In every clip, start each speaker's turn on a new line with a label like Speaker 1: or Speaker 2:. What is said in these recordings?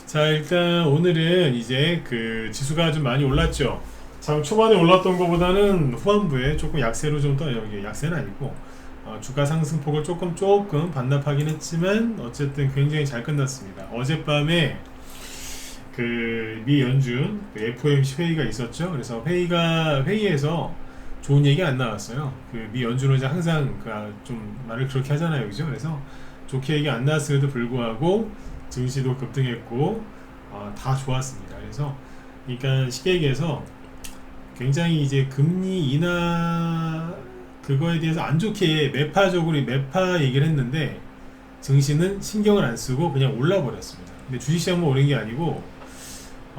Speaker 1: 자, 일단 오늘은 이제 그 지수가 좀 많이 올랐죠. 장 초반에 올랐던 것보다는 후반부에 조금 약세로 좀 떠요. 이게 약세는 아니고 주가 상승폭을 조금 반납하긴 했지만 어쨌든 굉장히 잘 끝났습니다. 어젯밤에 그 미 연준 그 FOMC 회의가 있었죠. 그래서 회의에서 좋은 얘기 안 나왔어요. 그 미 연준 의장 항상 좀 말을 그렇게 하잖아요, 그죠? 그래서 좋게 얘기 안 나왔음에도 불구하고 증시도 급등했고 다 좋았습니다. 그래서 그러니까 쉽게 얘기해서 굉장히 이제 금리 인하 그거에 대해서 안 좋게 매파 얘기를 했는데 증시는 신경을 안 쓰고 그냥 올라 버렸습니다. 근데 주식시장만 오른 게 아니고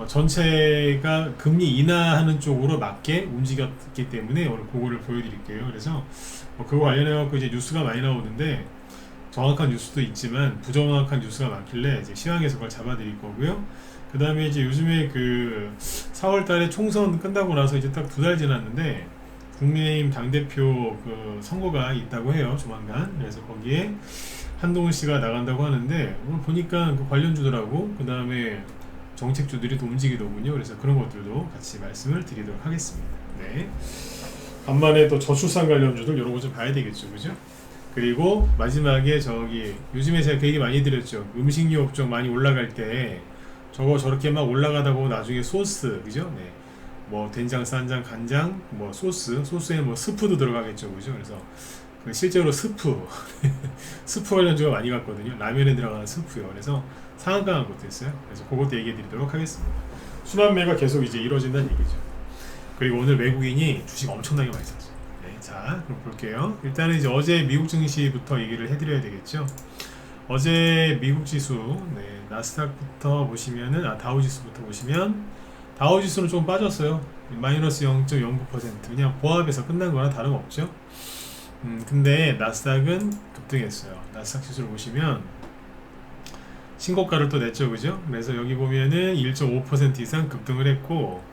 Speaker 1: 전체가 금리 인하하는 쪽으로 맞게 움직였기 때문에 오늘 그거를 보여드릴게요. 그래서 그거 관련해 갖고 이제 뉴스가 많이 나오는데 정확한 뉴스도 있지만 부정확한 뉴스가 많길래 이제 시황에서 그걸 잡아드릴 거고요. 그 다음에 이제 요즘에 그 4월 달에 총선 끝나고 나서 이제 딱 2달 지났는데 국민의힘 당대표 그 선거가 있다고 해요, 조만간. 그래서 거기에 한동훈 씨가 나간다고 하는데 오늘 보니까 그 관련주들하고 그 다음에 정책주들이 또 움직이더군요. 그래서 그런 것들도 같이 말씀을 드리도록 하겠습니다. 네. 간만에 또 저출산 관련주들 이런 거 좀 봐야 되겠죠, 그죠? 그리고 마지막에 저기 요즘에 제가 그 얘기 많이 드렸죠. 음식료 업종 많이 올라갈 때 저거 저렇게 막 올라가다 보면 나중에 소스, 그죠? 네. 뭐 된장, 쌈장, 간장, 뭐 소스에 뭐 스프도 들어가겠죠, 그죠? 그래서 그 실제로 스프 관련주가 많이 갔거든요. 라면에 들어가는 스프요. 그래서 상한가한 것도 있어요. 그래서 그것도 얘기해 드리도록 하겠습니다. 순환매가 계속 이제 이루어진다는 얘기죠. 그리고 오늘 외국인이 주식 엄청나게 많이 샀어요. 네, 자, 그럼 볼게요. 일단은 이제 어제 미국 증시부터 얘기를 해드려야 되겠죠. 어제 미국 지수, 네, 나스닥부터 보시면은, 다우지수부터 보시면, 다우지수는 좀 빠졌어요. 마이너스 0.09%. 그냥 보합에서 끝난 거나 다름없죠. 근데 나스닥은 급등했어요. 나스닥 지수를 보시면, 신고가를 또 냈죠, 그죠? 그래서 여기 보면은 1.5% 이상 급등을 했고,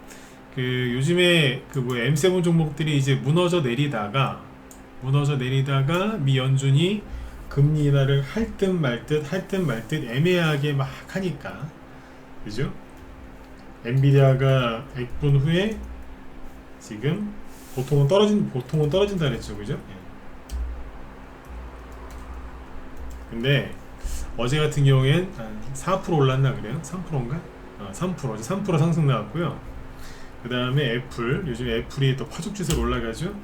Speaker 1: 그 요즘에 그 뭐 M7 종목들이 이제 무너져 내리다가 미 연준이 금리 인하를 할 듯 말 듯 애매하게 막 하니까, 그죠? 엔비디아가 100분 후에 지금 보통은 떨어진다 그랬죠, 그죠? 예. 근데 어제 같은 경우엔 한 4% 올랐나 그래요? 3%인가? 3% 어제 3% 상승 나왔고요. 그 다음에 요즘 애플이 또 파죽지세로 올라가죠.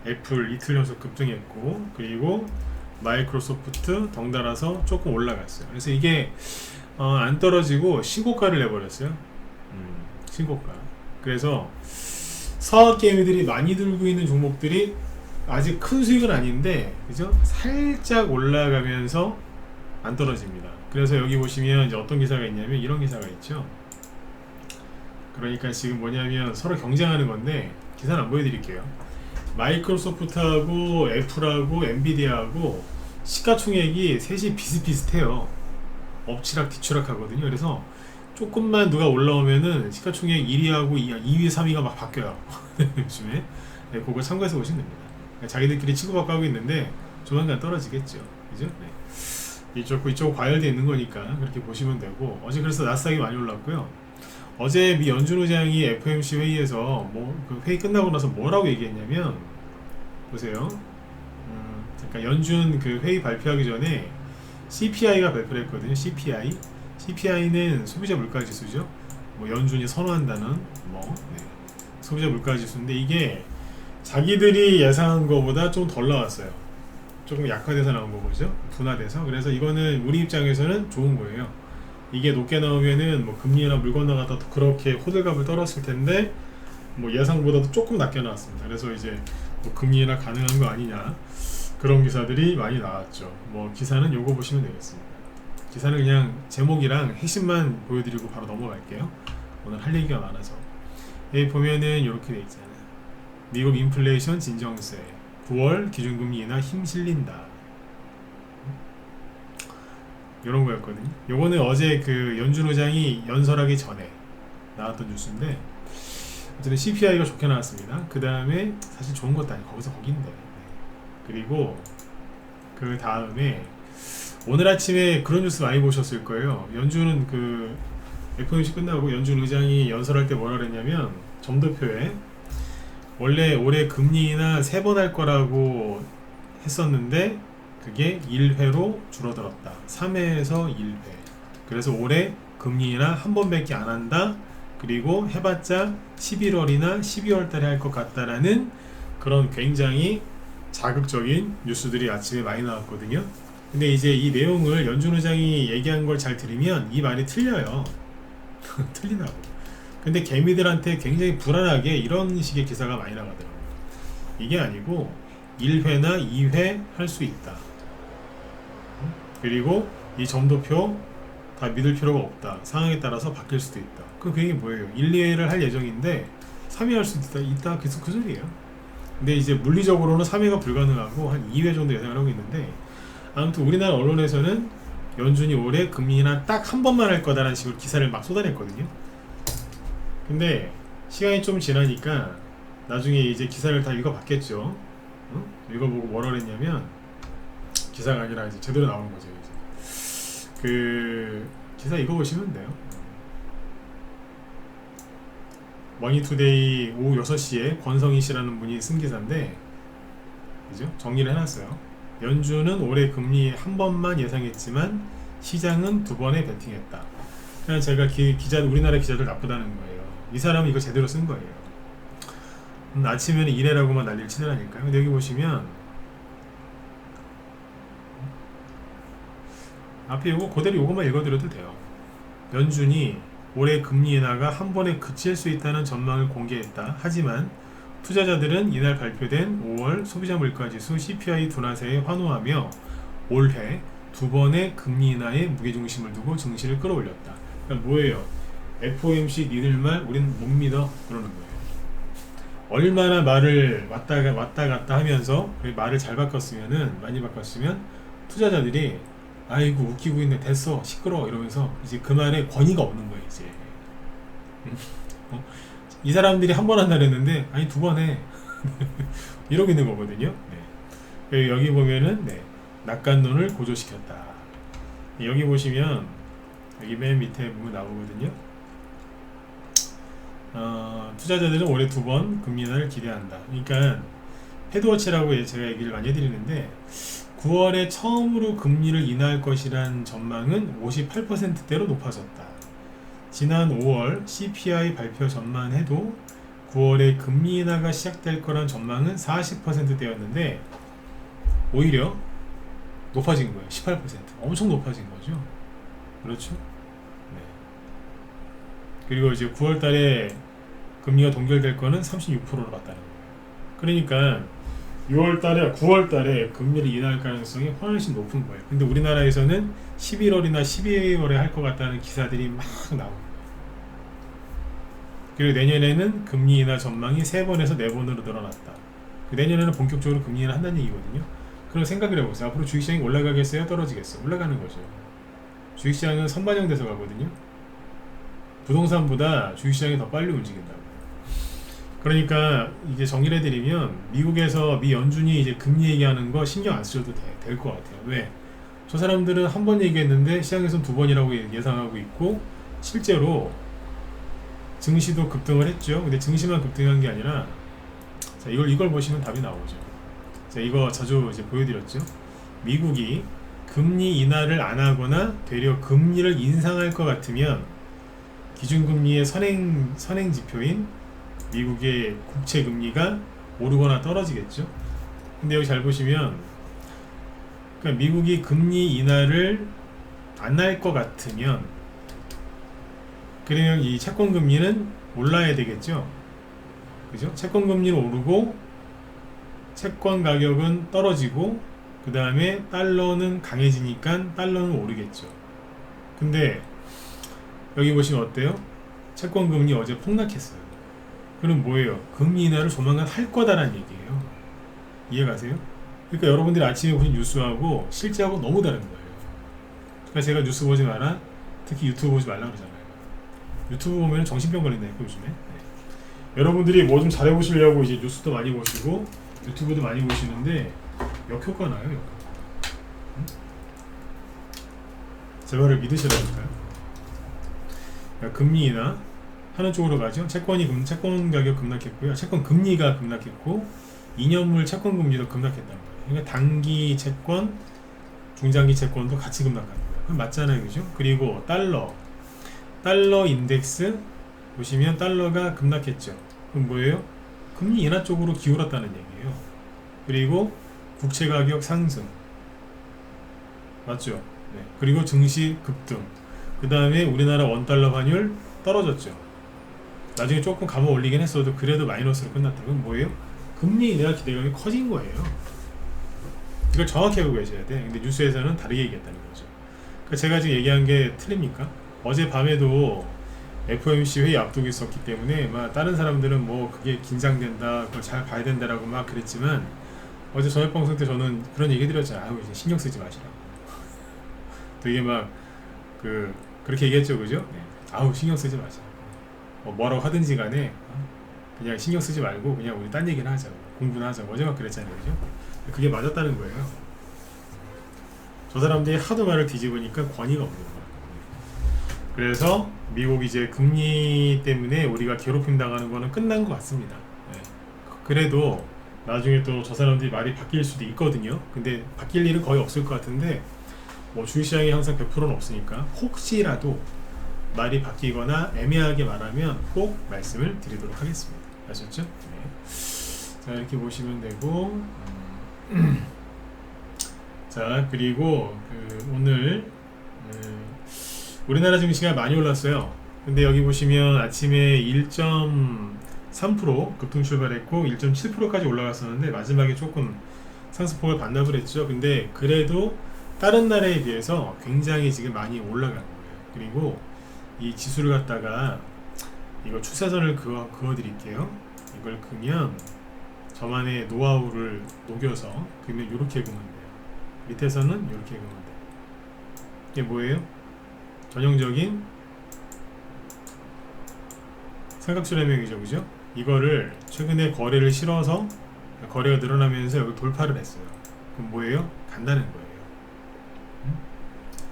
Speaker 1: 애플 이틀 연속 급등했고, 그리고 마이크로소프트 덩달아서 조금 올라갔어요. 그래서 이게 안 떨어지고 신고가를 내버렸어요. 신고가. 그래서 서학 개미들이 많이 들고 있는 종목들이 아직 큰 수익은 아닌데, 그죠? 살짝 올라가면서 안 떨어집니다. 그래서 여기 보시면 이제 어떤 기사가 있냐면 이런 기사가 있죠. 그러니까 지금 뭐냐면 서로 경쟁하는 건데 기사는 안 보여드릴게요. 마이크로소프트하고 애플하고 엔비디아하고 시가총액이 셋이 비슷비슷해요. 엎치락 뒤치락 하거든요. 그래서 조금만 누가 올라오면은 시가총액 1위하고 2위, 3위가 막 바뀌어요. 요즘에. 네, 그거 참고해서 보시면 됩니다. 자기들끼리 치고받고 하고 있는데 조만간 떨어지겠죠. 그죠? 네. 이쪽 과열되어 있는 거니까 그렇게 보시면 되고, 어제 그래서 나스닥이 많이 올랐고요. 어제 미 연준 의장이 FOMC 회의에서 그 회의 끝나고 나서 뭐라고 얘기했냐면, 보세요. 그러니까 연준 그 회의 발표하기 전에 CPI가 발표를 했거든요. CPI는 소비자 물가 지수죠. 뭐 연준이 선호한다는 네. 소비자 물가 지수인데 이게 자기들이 예상한 것보다 좀 덜 나왔어요. 조금 약화돼서 나온 거죠. 둔화돼서. 그래서 이거는 우리 입장에서는 좋은 거예요. 이게 높게 나오면은 뭐 금리나 물건 나가다 그렇게 호들갑을 떨었을 텐데 뭐 예상보다도 조금 낮게 나왔습니다. 그래서 이제 뭐 금리나 가능한 거 아니냐, 그런 기사들이 많이 나왔죠. 뭐 기사는 요거 보시면 되겠습니다. 기사는 그냥 제목이랑 핵심만 보여드리고 바로 넘어갈게요. 오늘 할 얘기가 많아서. 여기 보면은 이렇게 돼 있잖아요. 미국 인플레이션 진정세 9월 기준금리 인하 힘 실린다, 이런 거였거든요. 요거는 어제 그 연준 의장이 연설하기 전에 나왔던 뉴스인데, 어쨌든 CPI가 좋게 나왔습니다. 그 다음에 사실 좋은 것도 아니고 거긴데. 그리고 그 다음에 오늘 아침에 그런 뉴스 많이 보셨을 거예요. 연준은 그 FOMC 끝나고 연준 의장이 연설할 때 뭐라 그랬냐면 점도표에 원래 올해 금리 인하 3번 할 거라고 했었는데 그게 1회로 줄어들었다. 3회에서 1회. 그래서 올해 금리 인하 한 번밖에 안 한다. 그리고 해봤자 11월이나 12월 달에 할 것 같다라는 그런 굉장히 자극적인 뉴스들이 아침에 많이 나왔거든요. 근데 이제 이 내용을 연준 의장이 얘기한 걸 잘 들으면 이 말이 틀려요. 틀리다고. 근데 개미들한테 굉장히 불안하게 이런 식의 기사가 많이 나가더라고요. 이게 아니고 1회나 2회 할 수 있다. 그리고 이 점도표 다 믿을 필요가 없다. 상황에 따라서 바뀔 수도 있다. 그게 뭐예요? 1, 2회를 할 예정인데 3회 할 수도 있다. 계속 그 소리예요. 근데 이제 물리적으로는 3회가 불가능하고 한 2회 정도 예상을 하고 있는데 아무튼 우리나라 언론에서는 연준이 올해 금리 인하 딱 한 번만 할 거다라는 식으로 기사를 막 쏟아냈거든요. 근데 시간이 좀 지나니까 나중에 이제 기사를 다 읽어봤겠죠. 응? 읽어보고 뭐라 그랬냐면 기사가 아니라 이제 제대로 나오는 거죠. 이제 그 기사 읽어보시면 돼요. 머니투데이 오후 6시에 권성희 씨라는 분이 쓴 기사인데 그죠? 정리를 해놨어요. 연준은 올해 금리 한 번만 예상했지만 시장은 2번에 베팅했다. 그냥 제가 우리나라 기자들 나쁘다는 거예요. 이 사람은 이거 제대로 쓴 거예요. 아침에는 이래라고만 난리를 치더라니까요. 근데 여기 보시면 앞에 요거 그대로 요거만 읽어드려도 돼요. 연준이 올해 금리 인하가 한 번에 그칠 수 있다는 전망을 공개했다. 하지만 투자자들은 이날 발표된 5월 소비자 물가지수 CPI 둔화세에 환호하며 올해 2번의 금리 인하에 무게중심을 두고 증시를 끌어올렸다. 그러니까 뭐예요? FOMC 니들 말 우린 못 믿어 그러는 거예요. 얼마나 말을 왔다 갔다 하면서 말을 잘 바꿨으면은 많이 바꿨으면 투자자들이 아이고 웃기고 있네 됐어 시끄러워 이러면서 이제 그 말에 권위가 없는 거예요 이제. 이 사람들이 한 번 한다 그랬는데 아니 2번 해 이러고 있는 거거든요. 네. 여기 보면은 네, 낙관론을 고조시켰다. 여기 보시면 여기 맨 밑에 보면 나오거든요. 투자자들은 올해 2번 금리 인하를 기대한다. 그러니까 헤드워치라고 제가 얘기를 많이 해드리는데 9월에 처음으로 금리를 인하할 것이란 전망은 58%대로 높아졌다. 지난 5월 CPI 발표 전만 해도 9월에 금리 인하가 시작될 거란 전망은 40%대였는데 오히려 높아진 거예요. 18%. 엄청 높아진 거죠. 그렇죠? 네. 그리고 이제 9월 달에 금리가 동결될 거는 36%로 봤다는 거예요. 그러니까 6월 달에 9월 달에 금리를 인하할 가능성이 훨씬 높은 거예요. 근데 우리나라에서는 11월이나 12월에 할 것 같다는 기사들이 막 나오는 거예요. 그리고 내년에는 금리 인하 전망이 3번에서 4번으로 늘어났다. 내년에는 본격적으로 금리 인하 한다는 얘기거든요. 그럼 생각을 해보세요. 앞으로 주식시장이 올라가겠어요? 떨어지겠어요? 올라가는 거죠. 주식시장은 선반영돼서 가거든요. 부동산보다 주식시장이 더 빨리 움직인다고. 그러니까 이제 정리를 해드리면 미국에서 미 연준이 이제 금리 얘기하는 거 신경 안 쓰셔도 될 것 같아요. 왜? 저 사람들은 한 번 얘기했는데 시장에서는 2번이라고 예상하고 있고 실제로 증시도 급등을 했죠. 근데 증시만 급등한 게 아니라 자, 이걸 보시면 답이 나오죠. 자, 이거 자주 이제 보여드렸죠. 미국이 금리 인하를 안 하거나 되려 금리를 인상할 것 같으면 기준금리의 선행 지표인 미국의 국채 금리가 오르거나 떨어지겠죠. 근데 여기 잘 보시면 그러니까 미국이 금리 인하를 안 할 것 같으면 그러면 이 채권 금리는 올라야 되겠죠. 그죠? 채권 금리는 오르고 채권 가격은 떨어지고 그 다음에 달러는 강해지니까 달러는 오르겠죠. 근데 여기 보시면 어때요? 채권 금리 어제 폭락했어요. 그럼 뭐예요? 금리 인하를 조만간 할 거다라는 얘기예요. 이해가세요? 그러니까 여러분들이 아침에 보신 뉴스하고 실제하고 너무 다른 거예요. 그러니까 제가 뉴스 보지 마라, 특히 유튜브 보지 말라 그러잖아요. 유튜브 보면 정신병 걸린다니까 요즘에. 네. 여러분들이 뭐 좀 잘해보시려고 이제 뉴스도 많이 보시고 유튜브도 많이 보시는데 역효과 나요. 역효과. 제 말을 믿으시라니까요. 그러니까 금리 인하 하는 쪽으로 가죠. 채권 가격 급락했고요. 채권 금리가 급락했고 2년물 채권 금리도 급락했다는 거예요. 그러니까 단기 채권, 중장기 채권도 같이 급락합니다. 그럼 맞잖아요, 그죠? 그리고 달러 인덱스 보시면 달러가 급락했죠. 그럼 뭐예요? 금리 인하 쪽으로 기울었다는 얘기예요. 그리고 국채 가격 상승, 맞죠? 네. 그리고 증시 급등. 그 다음에 우리나라 원달러 환율 떨어졌죠. 나중에 조금 감아 올리긴 했어도 그래도 마이너스로 끝났다. 그럼 뭐예요? 금리 인하 기대감이 커진 거예요. 이걸 정확히 알고 계셔야 돼. 근데 뉴스에서는 다르게 얘기했다는 거죠. 그러니까 제가 지금 얘기한 게 틀립니까? 어젯밤에도 FOMC 회의 앞두고 있었기 때문에 막 다른 사람들은 뭐 그게 긴장된다, 그걸 잘 봐야 된다라고 막 그랬지만 어제 저녁 방송 때 저는 그런 얘기 드렸잖아요. 아유, 이제 신경 쓰지 마시라고. 되게 막 그렇게 얘기했죠, 그죠? 네. 아우, 신경 쓰지 마시라. 뭐라고 하든지 간에 그냥 신경 쓰지 말고 그냥 우리 딴 얘기나 하자고, 공부나 하자고. 어제 막 그랬잖아요, 그죠? 그게 맞았다는 거예요. 저 사람들이 하도 말을 뒤집으니까 권위가 없는 거예요. 그래서 미국 이제 금리 때문에 우리가 괴롭힘 당하는 거는 끝난 것 같습니다. 네. 그래도 나중에 또 저 사람들이 말이 바뀔 수도 있거든요. 근데 바뀔 일은 거의 없을 것 같은데 뭐 주식시장이 항상 100%는 없으니까 혹시라도 말이 바뀌거나 애매하게 말하면 꼭 말씀을 드리도록 하겠습니다. 아셨죠? 네. 자, 이렇게 보시면 되고 자, 그리고 오늘 우리나라 증시가 많이 올랐어요. 근데 여기 보시면 아침에 1.3% 급등 출발했고 1.7%까지 올라갔었는데 마지막에 조금 상승폭을 반납을 했죠. 근데 그래도 다른 나라에 비해서 굉장히 지금 많이 올라간 거예요. 그리고 이 지수를 갖다가 이거 추세선을 그어 드릴게요. 이걸 그으면 저만의 노하우를 녹여서 그러면 이렇게 그으면 돼요. 밑에서는 이렇게 그으면 돼요. 이게 뭐예요? 전형적인 삼각수렴형이죠, 그죠? 이거를 최근에 거래를 실어서 거래가 늘어나면서 여기 돌파를 했어요. 그럼 뭐예요? 간다는 거예요.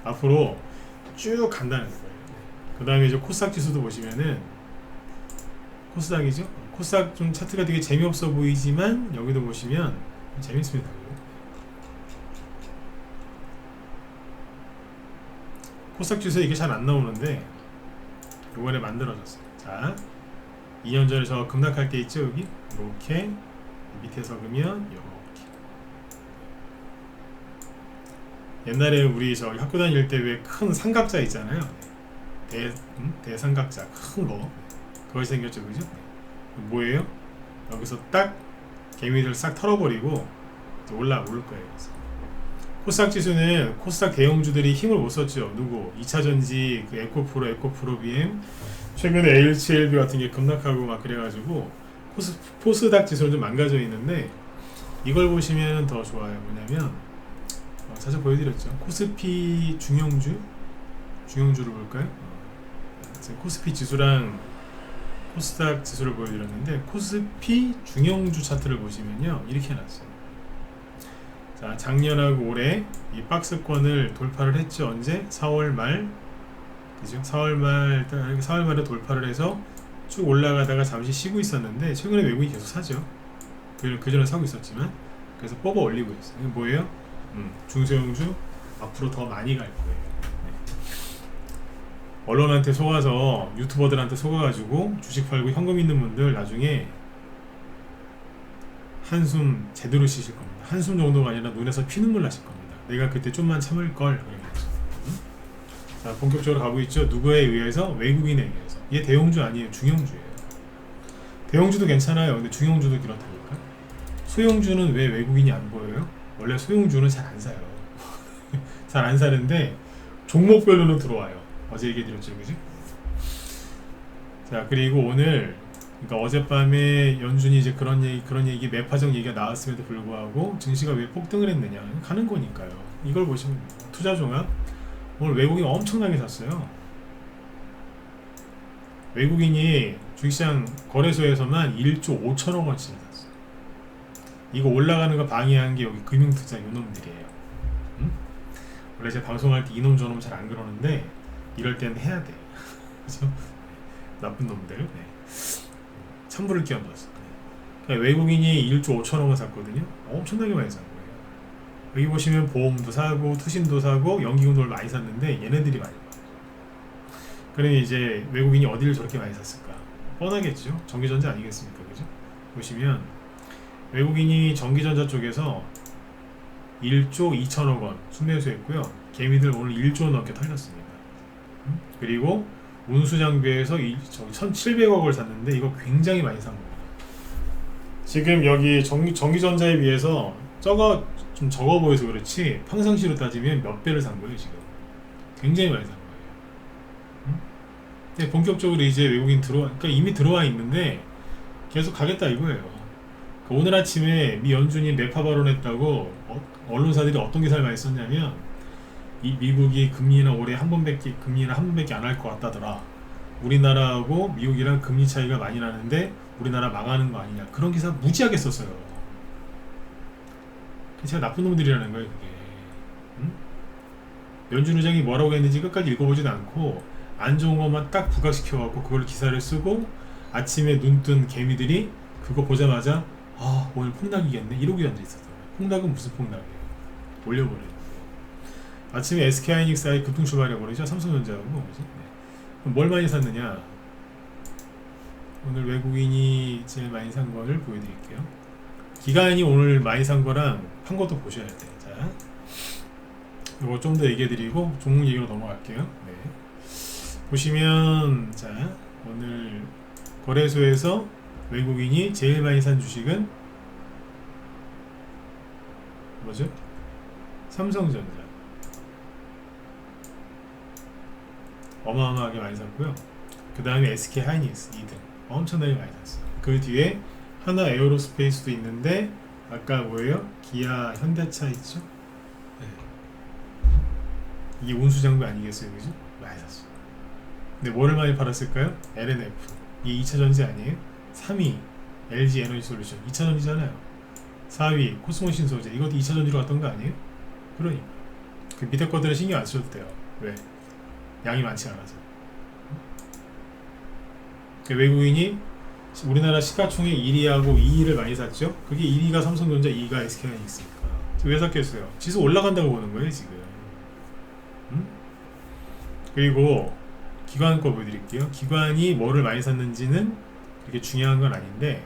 Speaker 1: 앞으로 쭉 간다는 거예요. 그 다음에 이제 코스닥 지수도 보시면은 코스닥이죠? 코스닥 좀 차트가 되게 재미없어 보이지만 여기도 보시면 재밌습니다. 코스닥 지수 이게 잘 안 나오는데 요번에 만들어졌어요. 자, 2년 전에 저 급락할 때 있죠, 여기 이렇게 밑에서 그면 이렇게. 옛날에 우리 저 학교 다닐 때 왜 큰 삼각자 있잖아요. 대삼각자 큰 거, 그것이 생겼죠, 그죠? 뭐예요? 여기서 딱 개미들 싹 털어버리고 올라올 거예요. 그래서 코스닥 지수는 코스닥 대형주들이 힘을 못 썼죠. 누구? 2차전지, 그 에코프로 BM, 최근에 LCLB 같은 게 급락하고 막 그래가지고 코스닥 지수는 좀 망가져 있는데 이걸 보시면 더 좋아요. 뭐냐면 자주 보여드렸죠. 코스피 중형주를 볼까요? 코스피 지수랑 코스닥 지수를 보여드렸는데 코스피 중형주 차트를 보시면요 이렇게 해놨어요. 자, 작년하고 올해 이 박스권을 돌파를 했죠. 언제? 4월 말, 그죠? 4월 말에 돌파를 해서 쭉 올라가다가 잠시 쉬고 있었는데 최근에 외국인이 계속 사죠. 그 전에 사고 있었지만 그래서 뽑아 올리고 있어요. 이게 뭐예요? 중소형주 앞으로 더 많이 갈 거예요. 네. 언론한테 속아서 유튜버들한테 속아가지고 주식 팔고 현금 있는 분들 나중에 한숨 제대로 쉬실 겁니다. 한숨 정도가 아니라 눈에서 피눈물 나실 겁니다. 내가 그때 좀만 참을걸. 자, 본격적으로 가고 있죠. 누구에 의해서? 외국인에 의해서. 얘 대형주 아니에요. 중형주예요. 대형주도 괜찮아요. 근데 중형주도 그렇다니까. 소형주는 왜 외국인이 안 보여요? 원래 소형주는 잘 안 사요. 잘 안 사는데 종목별로는 들어와요. 어제 얘기해드렸죠, 그지? 자, 그리고 오늘 그러니까 어젯밤에 연준이 이제 그런 얘기 매파적 얘기가 나왔음에도 불구하고 증시가 왜 폭등을 했느냐? 가는 거니까요. 이걸 보시면 돼요. 투자종합 오늘 외국인 엄청나게 샀어요. 외국인이 주식시장 거래소에서만 1조 5천억 원씩 샀어요. 이거 올라가는 거 방해한 게 여기 금융투자 요놈들이에요. 응? 원래 제가 방송할 때 이놈 저놈 잘 안 그러는데 이럴 때는 해야 돼. 그죠? 나쁜 놈들. 네. 찬물을 끼얹었어. 네. 그러니까 외국인이 1조 5천억원 샀거든요. 엄청나게 많이 산 거예요. 여기 보시면 보험도 사고 투신도 사고 연기금도 많이 샀는데 얘네들이 많이 봐. 그러니 이제 외국인이 어디를 저렇게 많이 샀을까? 뻔하겠죠. 전기전자 아니겠습니까? 그죠? 보시면 외국인이 전기전자 쪽에서 1조 2천억 원 순매수했고요. 개미들 오늘 1조 넘게 털렸습니다. 그리고 운수장비에서 1,700억을 샀는데 이거 굉장히 많이 산 겁니다. 지금 여기 전기전자에 비해서 좀 적어 보여서 그렇지 평상시로 따지면 몇 배를 산 거예요. 지금 굉장히 많이 산 거예요. 근데 본격적으로 이제 외국인 그러니까 이미 들어와 있는데 계속 가겠다 이거예요. 오늘 아침에 미 연준이 매파 발언했다고 언론사들이 어떤 기사를 많이 썼냐면 이 미국이 금리는 올해 한 번밖에 안 할 것 같다더라. 우리나라하고 미국이랑 금리 차이가 많이 나는데 우리나라 망하는 거 아니냐. 그런 기사 무지하게 썼어요. 제가 나쁜 놈들이라는 거예요 그게. 연준 의장이 뭐라고 했는지 끝까지 읽어보지도 않고 안 좋은 것만 딱 부각시켜갖고 그걸 기사를 쓰고 아침에 눈 뜬 개미들이 그거 보자마자 아 오늘 폭락이겠네 이러고 앉아있었어요. 폭락은 무슨 폭락이에요. 올려버려요. 아침에 SK하이닉스가 급등 출발해버리죠. 삼성전자하고 그죠? 네. 그럼 뭘 많이 샀느냐. 오늘 외국인이 제일 많이 산 거를 보여드릴게요. 기관이 오늘 많이 산 거랑 판 것도 보셔야 돼요. 자, 이거 좀 더 얘기해드리고 종목 얘기로 넘어갈게요. 네. 보시면 자 오늘 거래소에서 외국인이 제일 많이 산 주식은 뭐죠? 삼성전자. 어마어마하게 많이 샀고요. 그 다음에 SK하이닉스 2등 엄청나게 많이 샀어요. 그 뒤에 하나 에어로스페이스도 있는데 아까 뭐예요? 기아 현대차 있죠? 네. 이게 운수장비 아니겠어요? 그죠? 많이 샀어요. 근데 뭐를 많이 팔았을까요? LNF 이게 2차전지 아니에요? 3위 LG 에너지솔루션 2차전지잖아요. 4위 코스모신소재 이것도 2차전지로 갔던 거 아니에요? 그러니까 그 밑에 것들은 신경 안 쓰셔도 돼요. 왜? 양이 많지 않아서. 그 외국인이 우리나라 시가총액 1위하고 2위를 많이 샀죠? 그게 1위가 삼성전자, 2위가 SK하이닉스니까. 왜 샀겠어요? 지수 올라간다고 보는 거예요, 지금. 그리고 기관 거 보여드릴게요. 기관이 뭐를 많이 샀는지는 그렇게 중요한 건 아닌데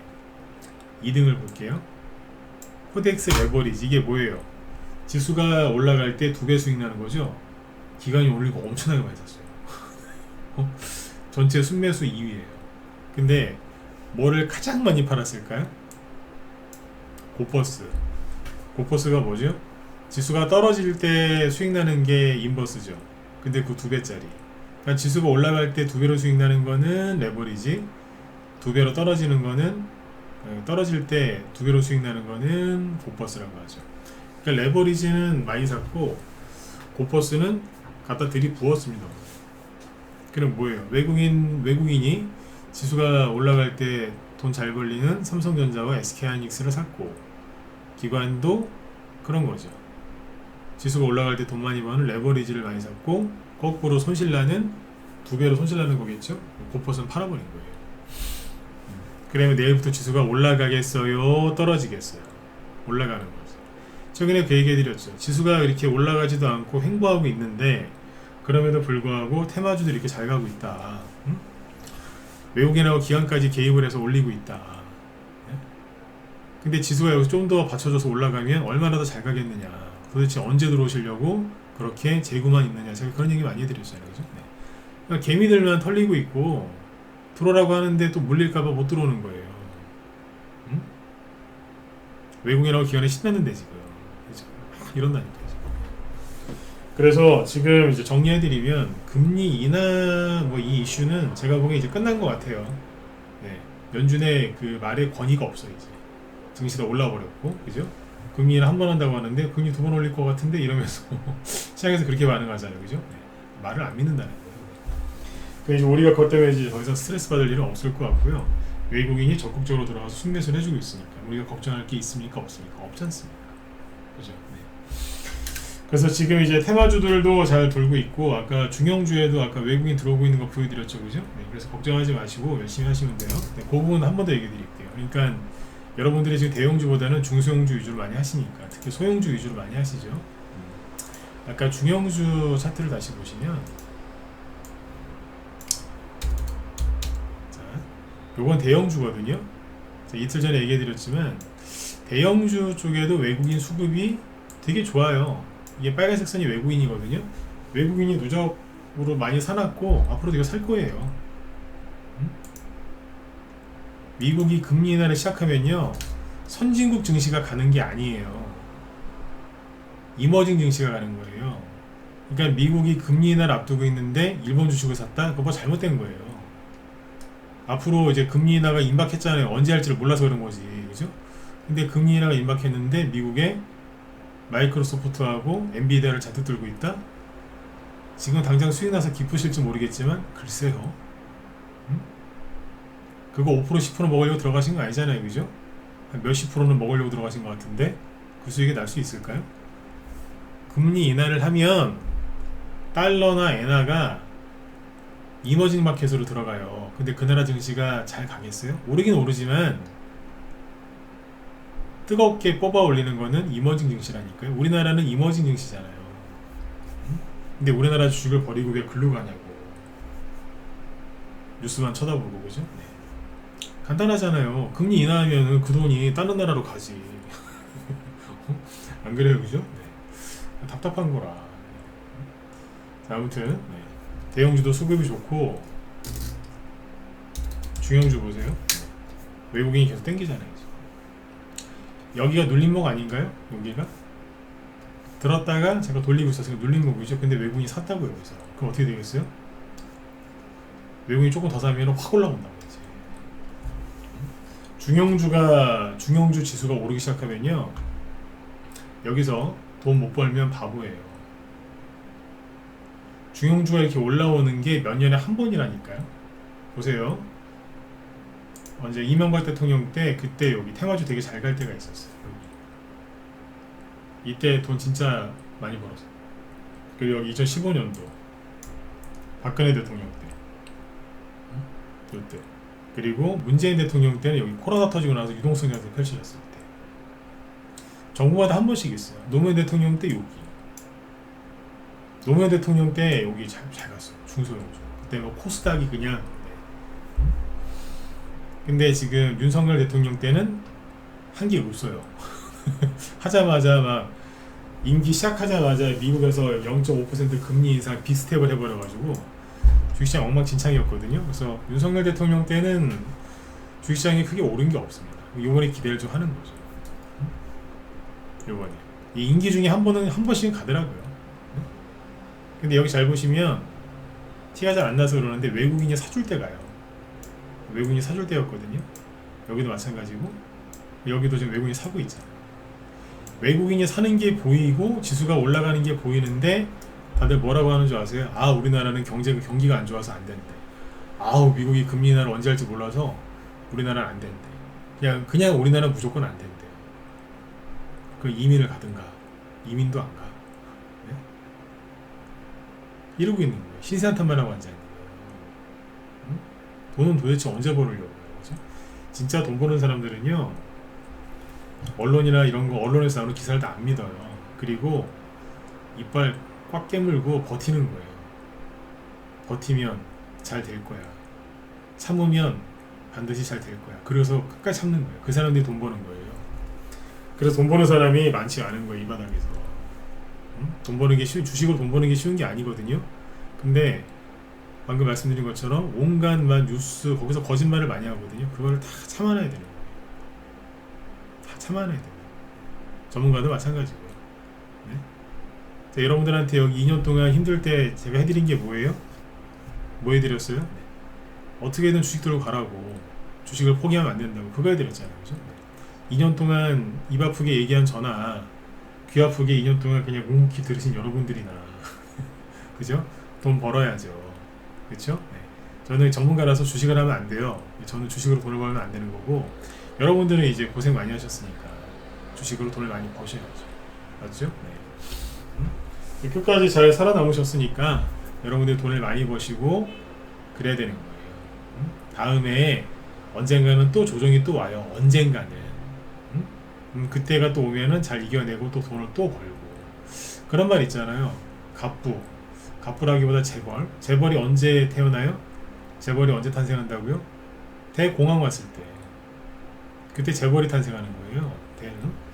Speaker 1: 2등을 볼게요. 코덱스 레버리지 이게 뭐예요? 지수가 올라갈 때 2배 수익 나는 거죠? 기관이 오늘 이거 엄청나게 많이 샀어요. 전체 순매수 2위예요. 근데 뭐를 가장 많이 팔았을까요? 고퍼스가 뭐죠? 지수가 떨어질 때 수익 나는 게 인버스죠. 근데 그 2배짜리. 그러니까 지수가 올라갈 때 2배로 수익 나는 거는 레버리지, 2배로 떨어지는 거는 떨어질 때 2배로 수익 나는 거는 고퍼스라고 하죠. 그러니까 레버리지는 많이 샀고 고퍼스는 갖다 들이부었습니다. 그럼 뭐예요? 외국인이 지수가 올라갈 때 돈 잘 벌리는 삼성전자와 SK하이닉스를 샀고 기관도 그런 거죠. 지수가 올라갈 때 돈 많이 버는 레버리지를 많이 샀고 거꾸로 손실나는 2배로 손실나는 거겠죠? 고퍼스는 팔아버린 거예요. 그러면 내일부터 지수가 올라가겠어요? 떨어지겠어요? 올라가는 거죠. 최근에 그 얘기 해드렸죠. 지수가 이렇게 올라가지도 않고 횡보하고 있는데 그럼에도 불구하고 테마주들이 이렇게 잘 가고 있다. 외국인하고 기관까지 개입을 해서 올리고 있다. 근데 지수가 여기서 좀 더 받쳐줘서 올라가면 얼마나 더 잘 가겠느냐. 도대체 언제 들어오시려고 그렇게 재고만 있느냐. 제가 그런 얘기 많이 해드렸잖아요. 그죠? 네. 그러니까 개미들만 털리고 있고 들어오라고 하는데 또 물릴까봐 못 들어오는 거예요. 외국인하고 기관이 신났는데 지금. 그죠? 이런다니까요. 그래서 지금 이제 정리해드리면 금리 인하 뭐 이 이슈는 제가 보기엔 이제 끝난 것 같아요. 네. 연준의 그 말에 권위가 없어 이제. 증시가 올라버렸고, 그죠? 금리 인하 한 번 한다고 하는데 금리 2번 올릴 것 같은데 이러면서 시장에서 그렇게 반응하잖아요, 그죠? 네. 말을 안 믿는다는 거예요. 그래서 이제 우리가 그것 때문에 이제 더 이상 스트레스 받을 일은 없을 것 같고요. 외국인이 적극적으로 들어가서 순매수를 해주고 있으니까 우리가 걱정할 게 있습니까, 없습니까? 없지 않습니까? 그죠? 네. 그래서 지금 이제 테마주들도 잘 돌고 있고 아까 중형주에도 아까 외국인 들어오고 있는 거 보여드렸죠, 그죠? 네, 그래서 걱정하지 마시고 열심히 하시면 돼요. 네, 그 부분 한 번 더 얘기 드릴게요. 그러니까 여러분들이 지금 대형주보다는 중소형주 위주로 많이 하시니까 특히 소형주 위주로 많이 하시죠. 아까 중형주 차트를 다시 보시면 자, 요건 대형주거든요. 자, 이틀 전에 얘기해드렸지만 대형주 쪽에도 외국인 수급이 되게 좋아요. 이게 빨간색 선이 외국인이거든요. 외국인이 누적으로 많이 사놨고 앞으로도 이거 살 거예요. 미국이 금리 인하를 시작하면요 선진국 증시가 가는 게 아니에요. 이머징 증시가 가는 거예요. 그러니까 미국이 금리 인하를 앞두고 있는데 일본 주식을 샀다? 그거 뭐 잘못된 거예요. 앞으로 이제 금리 인하가 임박했잖아요. 언제 할지를 몰라서 그런 거지, 그죠? 근데 금리 인하가 임박했는데 미국에 마이크로소프트하고 엔비디아를 잔뜩 들고 있다? 지금 당장 수익 나서 기쁘실지 모르겠지만 글쎄요. 그거 5% 10% 먹으려고 들어가신 거 아니잖아요, 그죠? 한 몇십 프로는 먹으려고 들어가신 것 같은데 그 수익이 날 수 있을까요? 금리 인하를 하면 달러나 엔화가 이머징 마켓으로 들어가요. 근데 그 나라 증시가 잘 가겠어요? 오르긴 오르지만 뜨겁게 뽑아 올리는 거는 이머징 증시라니까요. 우리나라는 이머징 증시잖아요. 근데 우리나라 주식을 버리고 왜 글로 가냐고. 뉴스만 쳐다보고, 그죠? 네. 간단하잖아요. 금리 인하하면 그 돈이 다른 나라로 가지. 안 그래요, 그죠? 네. 답답한 거라. 자, 아무튼 네. 대형주도 수급이 좋고 중형주 보세요. 외국인이 계속 땡기잖아요. 여기가 눌림목 아닌가요? 여기가 들었다가 제가 돌리고 있어서 눌림목이죠. 근데 외국인이 샀다고요. 여기서 그럼 어떻게 되겠어요? 외국인이 조금 더 사면 확 올라온다고 이제. 중형주 지수가 오르기 시작하면요 여기서 돈 못 벌면 바보예요. 중형주가 이렇게 올라오는 게 몇 년에 한 번이라니까요. 보세요. 언제 이명박 대통령 때 그때 여기 테마주 되게 잘 갈 때가 있었어요. 여기. 이때 돈 진짜 많이 벌었어요. 그리고 여기 2015년도 박근혜 대통령 때 이때 그리고 문재인 대통령 때는 여기 코로나 터지고 나서 유동성 장세 펼쳐졌을 때 정부마다 한 번씩 있어요. 노무현 대통령 때 여기 노무현 대통령 때 여기 잘 갔어요. 중소형주 그때 뭐 코스닥이 그냥 근데 지금 윤석열 대통령 때는 한 게 없어요. 하자마자 막 임기 시작하자마자 미국에서 0.5% 금리 인상 빅스텝을 해버려가지고 주식시장 엉망진창이었거든요. 그래서 윤석열 대통령 때는 주식시장이 크게 오른 게 없습니다. 요번에 기대를 좀 하는 거죠. 요번에 이 임기 중에 한 번씩은 가더라고요. 근데 여기 잘 보시면 티가 잘 안 나서 그러는데 외국인이 사줄 때 가요. 외국인이 사줄 때였거든요. 여기도 마찬가지고 여기도 지금 외국인이 사고 있잖아요. 외국인이 사는 게 보이고 지수가 올라가는 게 보이는데 다들 뭐라고 하는 줄 아세요? 아 우리나라는 경기가 안 좋아서 안 된대. 아우 미국이 금리 인하를 언제 할지 몰라서 우리나라는 안 된대. 그냥 우리나라는 무조건 안 된대. 그 이민을 가든가 이민도 안 가. 네? 이러고 있는 거예요. 신세 한탄만 하고 앉아 있는 거예요. 응? 돈은 도대체 언제 벌으려고 그죠? 진짜 돈 버는 사람들은요 언론이나 이런 거 언론에서 나오는 기사를 다 안 믿어요. 그리고 이빨 꽉 깨물고 버티는 거예요. 버티면 잘 될 거야. 참으면 반드시 잘 될 거야. 그래서 끝까지 참는 거예요. 그 사람들이 돈 버는 거예요. 그래서 돈 버는 사람이 많지 않은 거예요. 이 바닥에서. 응? 돈 버는 게 주식으로 돈 버는 게 쉬운 게 아니거든요. 근데 방금 말씀드린 것처럼 온갖 뉴스 거기서 거짓말을 많이 하거든요. 그거를 다 참아내야 되는 거예요. 다 참아내야 돼요. 전문가도 마찬가지고요. 네? 자, 여러분들한테 여기 2년 동안 힘들 때 제가 해드린 게 뭐예요? 뭐 해드렸어요? 네. 어떻게든 주식 들고 가라고. 주식을 포기하면 안 된다고. 그거 해드렸잖아요. 그죠? 네. 2년 동안 입 아프게 얘기한 저나 귀 아프게 2년 동안 그냥 묵묵히 들으신 여러분들이나 그죠? 돈 벌어야죠. 그렇죠? 네. 저는 전문가라서 주식을 하면 안 돼요. 저는 주식으로 돈을 벌면 안 되는 거고 여러분들은 이제 고생 많이 하셨으니까 주식으로 돈을 많이 버셔야죠. 맞죠? 네. 끝까지 잘 살아남으셨으니까 여러분들 돈을 많이 버시고 그래야 되는 거예요. 다음에 언젠가는 또 조정이 또 와요. 언젠가는. 그때가 또 오면은 잘 이겨내고 또 돈을 또 벌고. 그런 말 있잖아요. 갑부. 갑부라기보다 재벌. 재벌이 언제 태어나요? 재벌이 언제 탄생한다고요? 대공황 왔을 때. 그때 재벌이 탄생하는 거예요. 대는.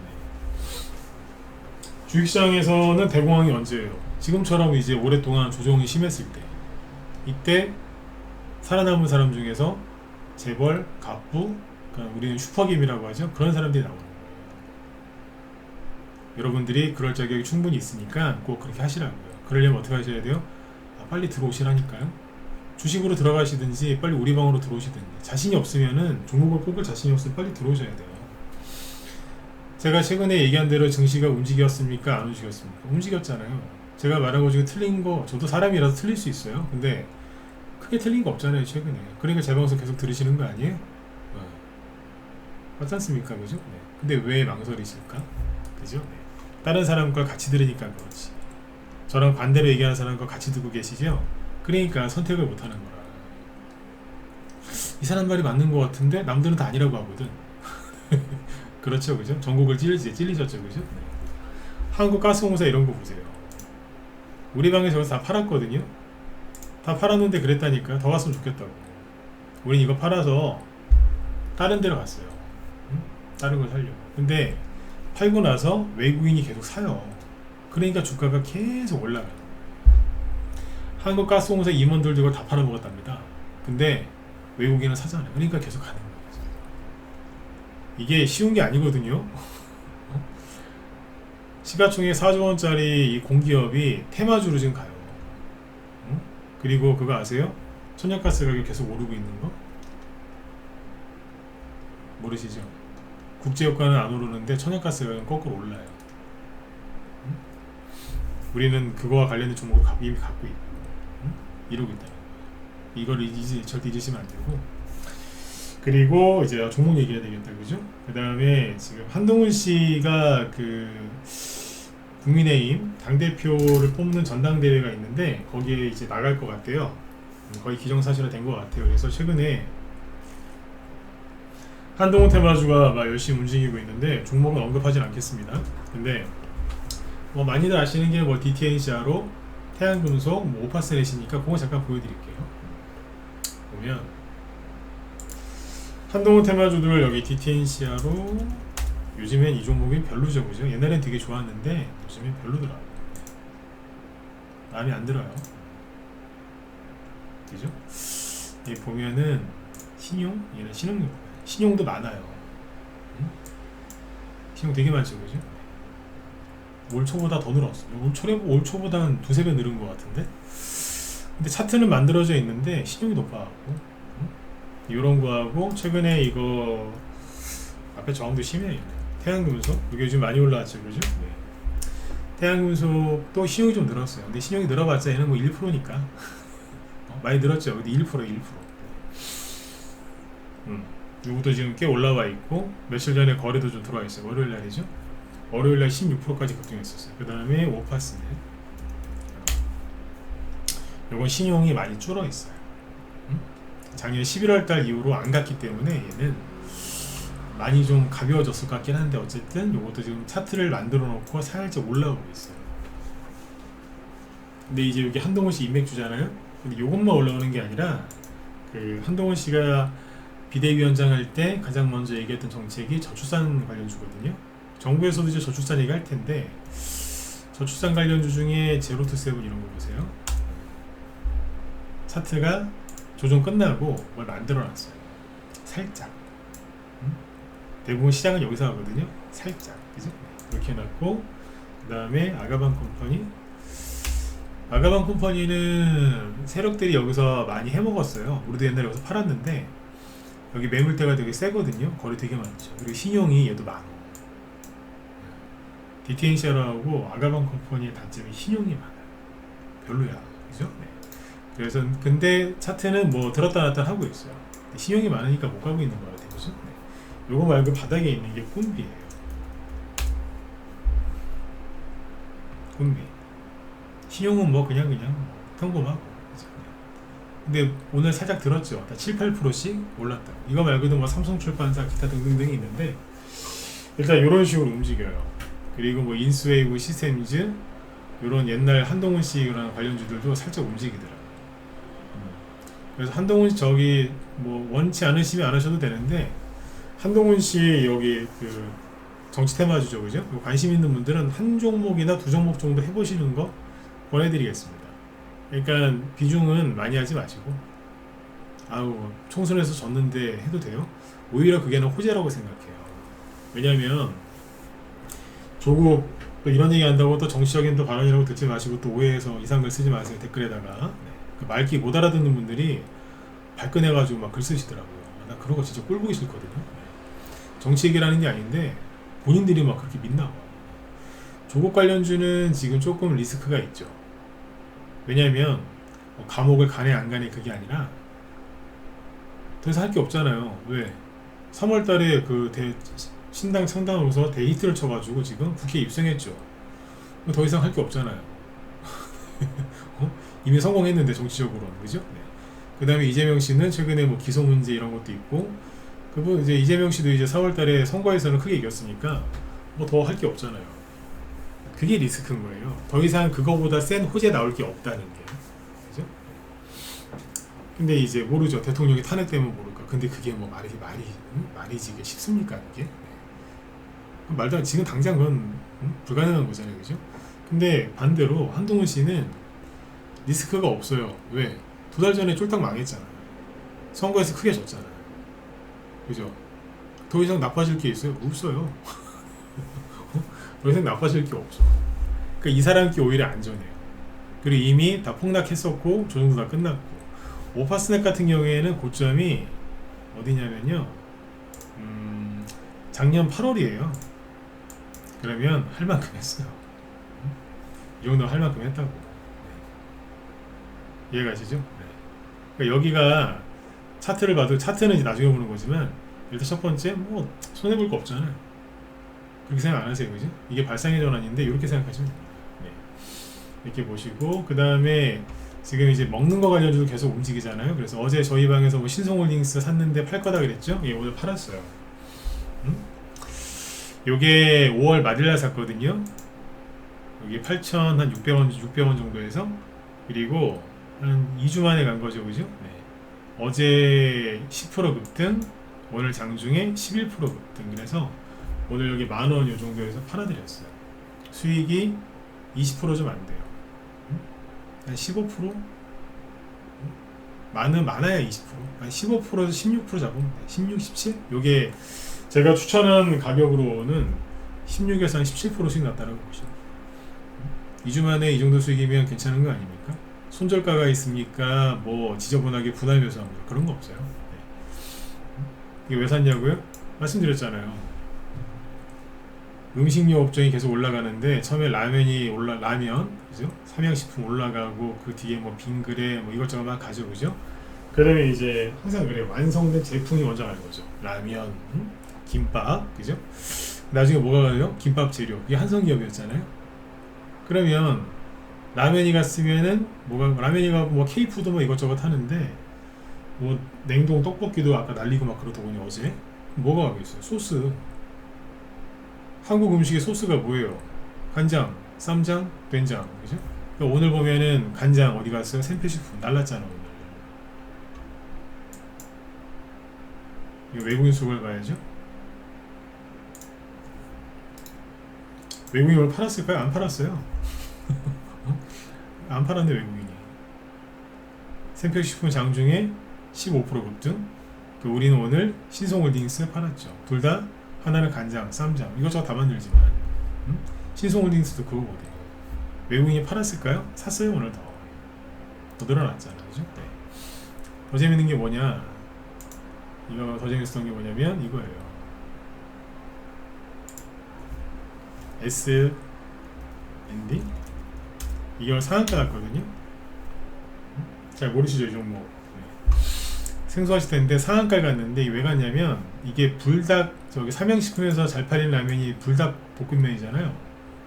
Speaker 1: 주식시장에서는 대공황이 언제예요? 지금처럼 이제 오랫동안 조정이 심했을 때. 이때 살아남은 사람 중에서 재벌, 갑부, 그러니까 우리는 슈퍼김이라고 하죠. 그런 사람들이 나오는 거예요. 여러분들이 그럴 자격이 충분히 있으니까 꼭 그렇게 하시라고요. 그러려면 어떻게 하셔야 돼요? 빨리 들어오시라니까요. 주식으로 들어가시든지 빨리 우리 방으로 들어오시든지. 자신이 없으면은 종목을 뽑을 자신이 없으면 빨리 들어오셔야 돼요. 제가 최근에 얘기한 대로 증시가 움직였습니까? 안 움직였습니까? 움직였잖아요. 제가 말한 거 중에 틀린 거 저도 사람이라서 틀릴 수 있어요. 근데 크게 틀린 거 없잖아요 최근에. 그러니까 제 방송 계속 들으시는 거 아니에요? 맞지 않습니까? 그죠? 네. 근데 왜 망설이실까? 그죠? 네. 다른 사람 걸 같이 들으니까 그렇지. 저랑 반대로 얘기하는 사람과 같이 듣고 계시죠? 그러니까 선택을 못하는 거라. 이 사람 말이 맞는 거 같은데 남들은 다 아니라고 하거든. 그렇죠, 그죠? 전국을 찔리셨죠, 그죠? 네. 한국가스공사 이런 거 보세요. 우리 방에서 다 팔았거든요. 다 팔았는데 그랬다니까. 더 갔으면 좋겠다고. 우린 이거 팔아서 다른 데로 갔어요. 응? 다른 걸 살려고. 근데 팔고 나서 외국인이 계속 사요. 그러니까 주가가 계속 올라가요. 한국가스공사 임원들도 이걸 다 팔아먹었답니다. 근데 외국인은 사잖아요. 그러니까 계속 가는 거예요. 이게 쉬운 게 아니거든요. 시가총액 4조 원짜리 이 공기업이 테마주로 지금 가요. 응? 그리고 그거 아세요? 천연가스 가격이 계속 오르고 있는 거? 모르시죠? 국제유가는 안 오르는데 천연가스 가격은 거꾸로 올라요. 응? 우리는 그거와 관련된 종목을 이미 갖고 있고, 응? 이러고 있다는 거예요. 이걸 절대 잊으시면 안 되고. 그리고 이제 종목 얘기해야 되겠다, 그죠? 그 다음에 지금 한동훈 씨가 그 국민의힘 당대표를 뽑는 전당대회가 있는데 거기에 이제 나갈 것 같대요. 거의 기정사실화 된 것 같아요. 그래서 최근에 한동훈 테마주가 막 열심히 움직이고 있는데 종목은 언급하진 않겠습니다. 근데 뭐 많이들 아시는 게 뭐 DTNCR로 태양금속 뭐 5% 내시니까 그거 잠깐 보여드릴게요. 보면 한동훈 테마주들 여기 DTNCR로 요즘엔 이 종목이 별로죠, 그죠? 옛날엔 되게 좋았는데 요즘엔 별로더라고요. 마음에 안 들어요. 그죠? 여기 보면은 신용? 얘는 신용도 많아요. 응? 신용 되게 많죠, 그죠? 올 초보다 더 늘었어요. 올 초보다 한 두세 배 늘은 것 같은데? 근데 차트는 만들어져 있는데 신용이 높아갖고 이런 거하고 최근에 이거 앞에 저항도 심해요. 태양금속 이게 요즘 많이 올라왔죠, 그죠? 네. 태양금속도 신용이 좀 늘었어요. 근데 신용이 늘어봤자 얘는 뭐 1%니까 많이 늘었죠. 근데 1%. 이것도 지금 꽤 올라와 있고 며칠 전에 거래도 좀 들어와 있어요. 월요일 날이죠. 월요일 날 16%까지 급등했었어요. 그 다음에 오파스네. 요건 신용이 많이 줄어 있어요. 작년 11월 달 이후로 안 갔기 때문에 얘는 많이 좀 가벼워졌을 것 같긴 한데 어쨌든 요것도 지금 차트를 만들어 놓고 살짝 올라오고 있어요. 근데 이제 여기 한동훈 씨 인맥주잖아요. 근데 요것만 올라오는 게 아니라 그 한동훈 씨가 비대위원장 할 때 가장 먼저 얘기했던 정책이 저출산 관련주거든요. 정부에서도 이제 저출산 얘기할 텐데 저출산 관련주 중에 제로투세븐 이런 거 보세요. 차트가 조정 끝나고 뭘 만들어놨어요. 살짝. 대부분 시장은 여기서 하거든요. 살짝. 그죠? 이렇게 해놨고 그 다음에 아가방 컴퍼니. 아가방 컴퍼니는 세력들이 여기서 많이 해먹었어요. 우리도 옛날에 여기서 팔았는데 여기 매물대가 되게 세거든요. 거리 되게 많죠. 그리고 신용이 얘도 많고 DTNCR하고 아가방 컴퍼니의 단점이 신용이 많아요. 별로야. 그죠? 네. 그래서 근데 차트는 뭐 들었다 놨다 하고 있어요. 신용이 많으니까 못 가고 있는 거 같아요. 그죠? 네. 요거 말고 바닥에 있는 게 꿈비예요. 꿈비. 신용은 뭐 그냥 평범하고. 그죠? 근데 오늘 살짝 들었죠. 다 7, 8%씩 올랐다. 이거 말고도 뭐 삼성출판사 기타 등등등이 있는데 일단 이런 식으로 움직여요. 그리고 뭐 인스웨이브 시스템즈 이런 옛날 한동훈 씨랑 관련주들도 살짝 움직이더라. 그래서 한동훈 씨 저기 뭐 원치 않으시면 안 하셔도 되는데 한동훈 씨 여기 그 정치 테마주죠, 그죠? 관심 있는 분들은 한 종목이나 두 종목 정도 해보시는 거 권해드리겠습니다. 그러니까 비중은 많이 하지 마시고 아우 총선에서 졌는데 해도 돼요? 오히려 그게는 호재라고 생각해요. 왜냐면 조국 또 이런 얘기 한다고 또 정치적인 또 발언이라고 듣지 마시고 또 오해해서 이상글 쓰지 마세요. 댓글에다가 그 말귀 못 알아듣는 분들이 발끈해가지고 막 글 쓰시더라고요. 나 그런 거 진짜 꼴보기 싫거든요. 정치 얘기라는 게 아닌데 본인들이 막 그렇게 믿나 봐. 조국 관련주는 지금 조금 리스크가 있죠. 왜냐면 뭐 감옥을 가네 안 가네 그게 아니라 더 이상 할 게 없잖아요. 왜? 3월달에 그 신당 창당으로서 데이트를 쳐가지고 지금 국회에 입성했죠. 더 이상 할 게 없잖아요. 이미 성공했는데 정치적으로는 그죠? 네. 그 다음에 이재명 씨는 최근에 뭐 기소 문제 이런 것도 있고 그분 이제 이재명 씨도 이제 4월달에 선거에서는 크게 이겼으니까 뭐 더 할 게 없잖아요. 그게 리스크인 거예요. 더 이상 그거보다 센 호재 나올 게 없다는 게 그죠? 근데 이제 모르죠. 대통령이 탄핵되면 모를까. 근데 그게 뭐 말이지 이게 쉽습니까 이게? 말도 안 지금 당장 그건 불가능한 거잖아요, 그죠? 근데 반대로 한동훈 씨는 리스크가 없어요. 왜? 2달 전에 쫄딱 망했잖아요. 선거에서 크게 졌잖아요. 그죠? 더 이상 나빠질 게 있어요? 없어요. 더 이상 나빠질 게 없어. 그러니까 이 사람께 오히려 안전해요. 그리고 이미 다 폭락했었고 조정도 다 끝났고 오파스넥 같은 경우에는 고점이 어디냐면요 작년 8월이에요. 그러면 할 만큼 했어요. 이 정도 할 만큼 했다고. 이해가시죠? 네. 그러니까 여기가 차트를 봐도 차트는 이제 나중에 보는 거지만 일단 첫 번째 뭐 손해볼 거 없잖아요. 그렇게 생각 안 하세요, 그죠? 이게 발상의 전환인데 이렇게 생각하시면 됩니다. 네. 이렇게 보시고 그 다음에 지금 이제 먹는 거 관련주도 계속 움직이잖아요. 그래서 어제 저희 방에서 뭐 신성홀딩스 샀는데 팔 거다 그랬죠? 예, 오늘 팔았어요. 요게 5월 말일날 샀거든요. 여기 8,600원 600원 정도에서 그리고 한 2주 만에 간 거죠, 그죠? 네. 어제 10% 급등, 오늘 장중에 11% 급등. 그래서 오늘 여기 10,000원 요 정도에서 팔아드렸어요. 수익이 20% 좀 안 돼요. 한 15%? 많아야 20%. 한 15%에서 16% 잡으면 돼. 16, 17? 요게 제가 추천한 가격으로는 16에서 한 17% 수익 났다라고 보시죠. 2주 만에 이 정도 수익이면 괜찮은 거 아닙니까? 손절가가 있습니까? 뭐 지저분하게 분할 매수합니다. 그런 거 없어요. 네. 이게 왜 샀냐고요? 말씀드렸잖아요. 음식료 업종이 계속 올라가는데 처음에 라면 그죠? 삼양식품 올라가고 그 뒤에 뭐 빙그레 뭐 이것저것 막 가죠, 그죠? 그러면 이제 항상 그래요. 완성된 제품이 먼저 가는 거죠. 라면, 김밥, 그죠? 나중에 뭐가 가요? 김밥 재료. 이게 한성기업이었잖아요. 그러면 라면이 갔으면은 라면이 가고 뭐 K푸드 뭐 이것저것 하는데 뭐 냉동 떡볶이도 아까 날리고 막 그러더군요 어제. 뭐가 가겠어요? 소스. 한국 음식의 소스가 뭐예요? 간장, 쌈장, 된장, 그죠? 그러니까 오늘 보면은 간장 어디 갔어요? 생필식품 날랐잖아 오늘. 이거 외국인 수급을 봐야죠. 외국인이 오늘 팔았을까요? 안 팔았어요. 안 팔았네 외국인이. 생필식품 장중에 15% 급등. 우리는 오늘 신성홀딩스 팔았죠. 둘 다 하나는 간장, 쌈장 이것저것 다 만들지만 신성홀딩스도 그거거든요. 외국인이 팔았을까요? 샀어요. 오늘 더 늘어났잖아, 그죠? 네. 더 재밌는 게 뭐냐? 이거 더 재밌었던 게 뭐냐면 이거예요. S&D 이걸 상한가 났거든요. 잘 모르시죠 이 종목. 네. 생소하실 텐데 상한가를 갔는데 왜 갔냐면 이게 불닭 저기 삼양식품에서 잘 팔린 라면이 불닭 볶음면이잖아요.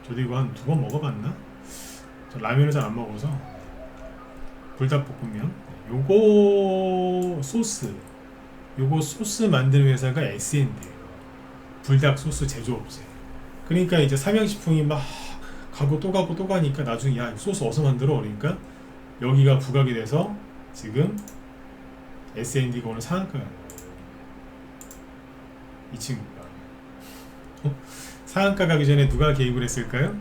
Speaker 1: 저도 이거 한 2번 먹어봤나? 라면을 잘 안 먹어서 불닭볶음면. 요거 소스 만드는 회사가 S&D예요. 불닭 소스 제조업체. 그러니까 이제 삼양식품이 막 가고 또 가고 또 가니까 나중에 야 소스 어디서 만들어? 그러니까 여기가 부각이 돼서 지금 S&D가 오늘 상한가가 나요. 이 친구가 상한가 가기 전에 누가 개입을 했을까요?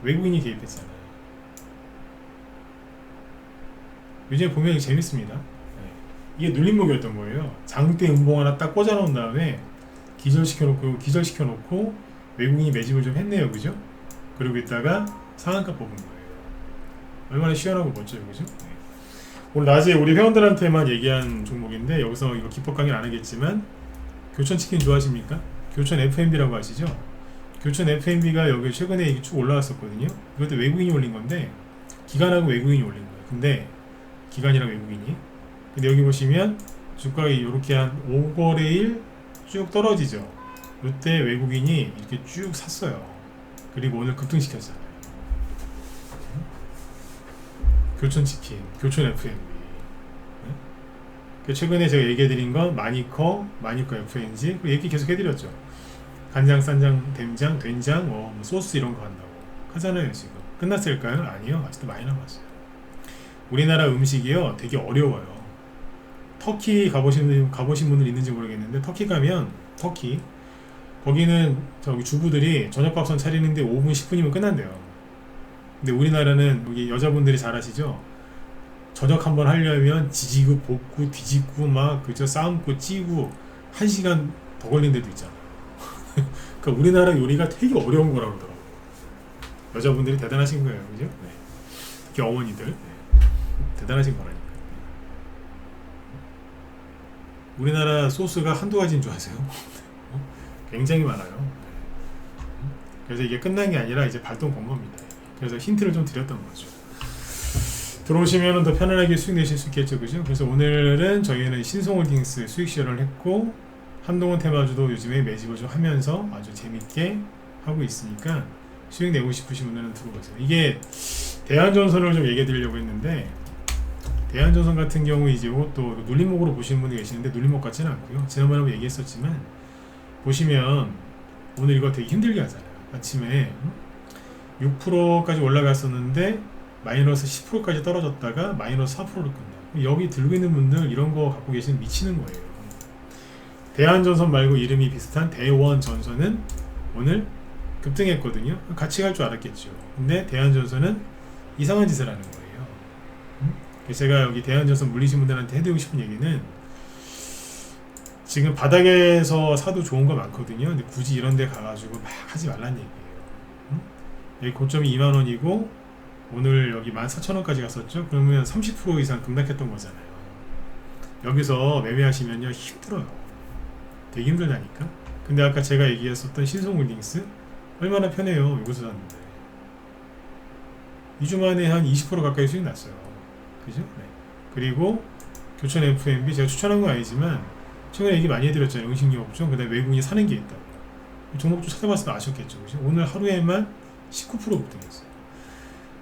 Speaker 1: 외국인이 개입했잖아요. 요즘에 보면 재밌습니다. 이게 눌림목이었던 거예요. 장대 음봉 하나 딱 꽂아놓은 다음에 기절시켜놓고 외국인이 매집을 좀 했네요, 그죠? 그리고 있다가 상한가 뽑은 거예요. 얼마나 시원하고 멋져요, 그죠? 오늘 낮에 우리 회원들한테만 얘기한 종목인데 여기서 이거 기법 강의는 안 하겠지만 교촌치킨 좋아하십니까? 교촌 FMB라고 아시죠? 교촌 FMB가 여기 최근에 쭉 올라왔었거든요. 이것도 외국인이 올린 건데 기관하고 외국인이 올린 거예요. 근데 기관이랑 외국인이. 근데 여기 보시면 주가가 이렇게 한 5거래일 쭉 떨어지죠. 이때 외국인이 이렇게 쭉 샀어요. 그리고 오늘 급등시켰잖아요. 교촌치킨, 교촌 FMB. 최근에 제가 얘기해드린 건 마니커 FNG 얘기 계속 해드렸죠. 간장, 쌈장, 된장, 소스 이런 거 한다고 하잖아요. 지금 끝났을까요? 아니요, 아직도 많이 남았어요. 우리나라 음식이요 되게 어려워요. 터키 가보신 분들 있는지 모르겠는데 터키 가면 거기는 저기 주부들이 저녁밥상 차리는데 5분 10분이면 끝난대요. 근데 우리나라는 여기 여자분들이 잘 아시죠? 저녁 한번 하려면 지지고 볶고 뒤집고 막 그저 삶고 찌고 1시간 더 걸린 데도 있잖아요. 그러니까 우리나라 요리가 되게 어려운 거라고 그러더라고요. 여자분들이 대단하신 거예요, 그죠? 네. 특히 어머니들 대단하신 거라니까. 우리나라 소스가 한두 가지인 줄 아세요? 굉장히 많아요. 그래서 이게 끝난 게 아니라 이제 발동 건 겁니다. 그래서 힌트를 좀 드렸던 거죠. 들어오시면 더 편안하게 수익 내실 수 있겠죠, 그죠? 그래서 오늘은 저희는 신성홀딩스 수익 시연을 했고 한동훈 테마주도 요즘에 매집을 좀 하면서 아주 재밌게 하고 있으니까 수익 내고 싶으신 분들은 들어오세요. 이게 대한전선을 좀 얘기해 드리려고 했는데 대한전선 같은 경우 이제 또 눌림목으로 보시는 분이 계시는데 눌림목 같지는 않고요. 지난번에 한번 얘기했었지만 보시면 오늘 이거 되게 힘들게 하잖아요. 아침에 6%까지 올라갔었는데 마이너스 10%까지 떨어졌다가 마이너스 4%로 끝나요. 여기 들고 있는 분들 이런 거 갖고 계시면 미치는 거예요. 대한전선 말고 이름이 비슷한 대원전선은 오늘 급등했거든요. 같이 갈 줄 알았겠죠. 근데 대한전선은 이상한 짓을 하는 거예요. 제가 여기 대한전선 물리신 분들한테 해드리고 싶은 얘기는 지금 바닥에서 사도 좋은 거 많거든요. 근데 굳이 이런 데 가가지고 막 하지 말란 얘기예요. 여기 고점이 2만원이고 오늘 여기 14,000원까지 갔었죠. 그러면 30% 이상 급락했던 거잖아요. 여기서 매매하시면요 힘들어요. 되게 힘들다니까. 근데 아까 제가 얘기했었던 신성홀딩스 얼마나 편해요. 여기서 샀는데 2주 만에 한 20% 가까이 수익 났어요. 그죠? 네. 그리고 교촌 FMB 제가 추천한 건 아니지만 최근에 얘기 많이 해드렸잖아요. 응식료 업종, 그 다음에 외국인이 사는 게 있다고. 종목 좀 찾아봤을 때 아셨겠죠. 그죠? 오늘 하루에만 19% 급등했어요.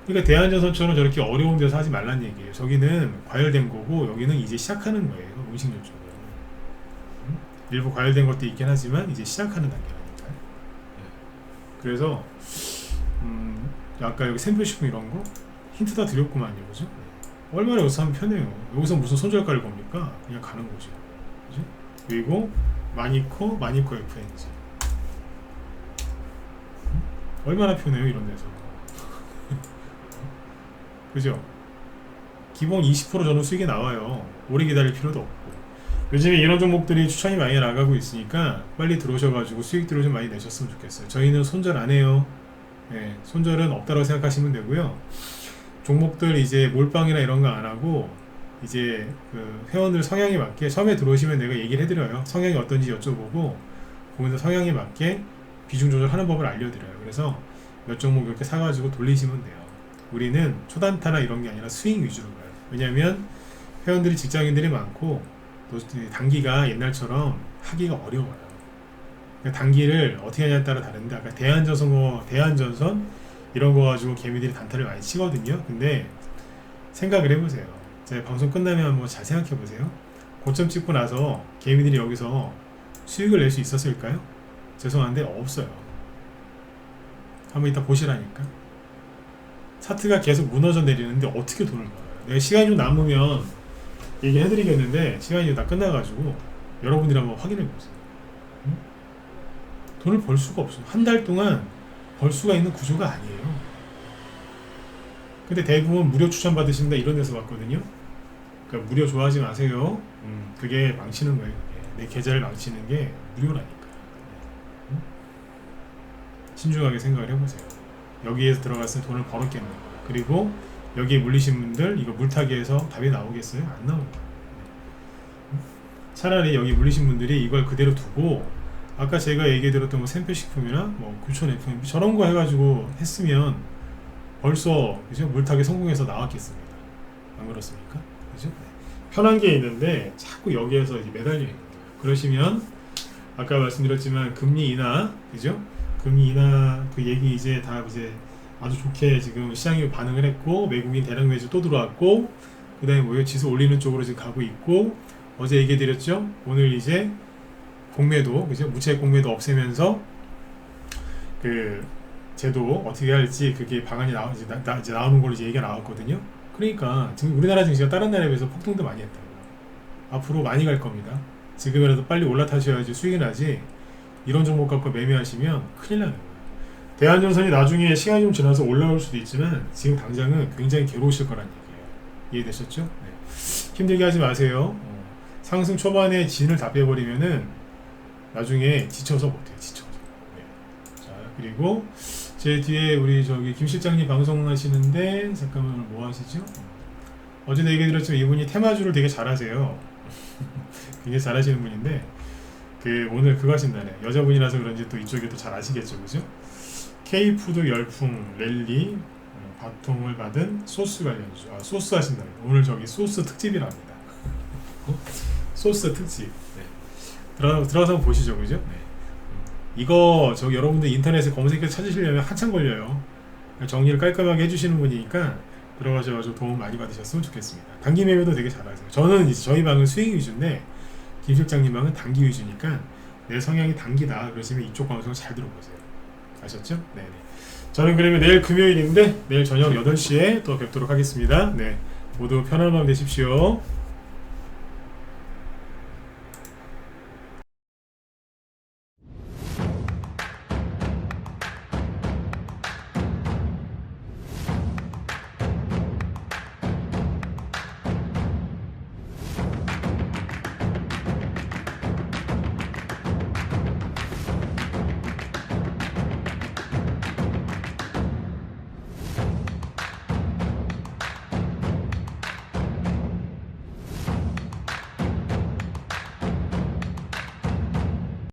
Speaker 1: 그러니까 대한전선처럼 저렇게 어려운 데서 하지 말란 얘기예요. 저기는 과열된 거고 여기는 이제 시작하는 거예요. 응식료 쪽은. 일부 과열된 것도 있긴 하지만 이제 시작하는 단계라니까요. 네. 그래서 아까 여기 샘플식품 이런 거 힌트 다 드렸구만요. 그죠? 얼마나 여기서 하면 편해요. 여기서 무슨 손절가를 겁니까? 그냥 가는 거죠. 그죠? 그리고 마니커 FNG 얼마나 편해요 이런 데서. 그죠? 기본 20% 저는 수익이 나와요. 오래 기다릴 필요도 없고. 요즘에 이런 종목들이 추천이 많이 나가고 있으니까 빨리 들어오셔가지고 수익들을 좀 많이 내셨으면 좋겠어요. 저희는 손절 안 해요. 네, 손절은 없다고 생각하시면 되고요. 종목들 이제 몰빵이나 이런 거 안 하고 이제 그 회원들 성향에 맞게 처음에 들어오시면 내가 얘기를 해드려요. 성향이 어떤지 여쭤보고 거기서 성향에 맞게 비중 조절하는 법을 알려드려요. 그래서 몇 종목 이렇게 사가지고 돌리시면 돼요. 우리는 초단타나 이런 게 아니라 스윙 위주로 가요. 왜냐하면 회원들이 직장인들이 많고 또 단기가 옛날처럼 하기가 어려워요. 그러니까 단기를 어떻게 하냐에 따라 다른데 아까 대한전선 이런 거 가지고 개미들이 단타를 많이 치거든요. 근데 생각을 해보세요. 제가 방송 끝나면 한번 잘 생각해보세요. 고점 찍고 나서 개미들이 여기서 수익을 낼 수 있었을까요? 죄송한데 없어요. 한번 이따 보시라니까. 차트가 계속 무너져 내리는데 어떻게 돈을 벌어요? 내가 시간이 좀 남으면 얘기해드리겠는데 시간이 다 끝나가지고 여러분들이 한번 확인해보세요. 응? 돈을 벌 수가 없어요. 한 달 동안 벌 수가 있는 구조가 아니에요. 근데 대부분 무료 추천 받으신다 이런 데서 봤거든요. 그러니까 무료 좋아하지 마세요. 그게 망치는 거예요. 그게. 내 계좌를 망치는 게 무료라니까. 신중하게 생각을 해보세요. 여기에서 들어갔으면 돈을 벌었겠네. 그리고 여기에 물리신 분들 이거 물타기해서 답이 나오겠어요? 안 나오는 거예요. 차라리 여기 물리신 분들이 이걸 그대로 두고 아까 제가 얘기해드렸던 뭐 샘표식품이나 뭐 구촌 FM 저런 거 해가지고 했으면 벌써 그죠? 물타기 성공해서 나왔겠습니다. 안 그렇습니까? 그죠? 네. 편한 게 있는데 자꾸 여기에서 이제 매달려 있는 거예요. 그러시면 아까 말씀드렸지만 금리 인하 그죠? 금리 인하 그 얘기 이제 다 이제 아주 좋게 지금 시장이 반응을 했고 외국인 대량 매수 또 들어왔고 그 다음에 뭐 지수 올리는 쪽으로 지금 가고 있고 어제 얘기해드렸죠? 오늘 이제 공매도 그죠? 무채 공매도 없애면서 그 제도 어떻게 할지 그게 방안이 이제 나오는 걸로 이제 얘기가 나왔거든요. 그러니까 지금 우리나라 증시가 다른 나라에 비해서 폭등도 많이 했다고. 앞으로 많이 갈 겁니다. 지금이라도 빨리 올라타셔야지 수익이 나지. 이런 종목 갖고 매매하시면 큰일 나는 거예요. 대한전선이 나중에 시간이 좀 지나서 올라올 수도 있지만 지금 당장은 굉장히 괴로우실 거란 얘기예요. 이해되셨죠? 네. 힘들게 하지 마세요. 상승 초반에 진을 다 빼버리면은 나중에 지쳐서 못해요. 지쳐서. 네. 자 그리고 제 뒤에 우리 저기 김 실장님 방송하시는데 잠깐만 오늘 뭐 하시죠? 어제도 얘기드렸지만 이분이 테마주를 되게 잘하세요. 굉장히 잘하시는 분인데 그 오늘 그거 하신다네. 여자분이라서 그런지 또 이쪽에 또 잘 아시겠죠, 그죠? K푸드 열풍 랠리 바통을 받은 소스 관련주. 아 소스 하신다. 오늘 저기 소스 특집이랍니다. 소스 특집. 네. 들어가서 한번 보시죠, 그죠? 네. 이거 저 여러분들 인터넷에 검색해서 찾으시려면 한참 걸려요. 정리를 깔끔하게 해주시는 분이니까 들어가셔서 도움 많이 받으셨으면 좋겠습니다. 단기 매매도 되게 잘하세요. 저는 이제 저희 방은 수익 위주인데 김 실장님 방은 단기 위주니까 내 성향이 단기다 그러시면 이쪽 방송 잘 들어보세요. 아셨죠? 네네. 저는 그러면 내일 금요일인데 내일 저녁 8시에 또 뵙도록 하겠습니다. 네. 모두 편안한 밤 되십시오.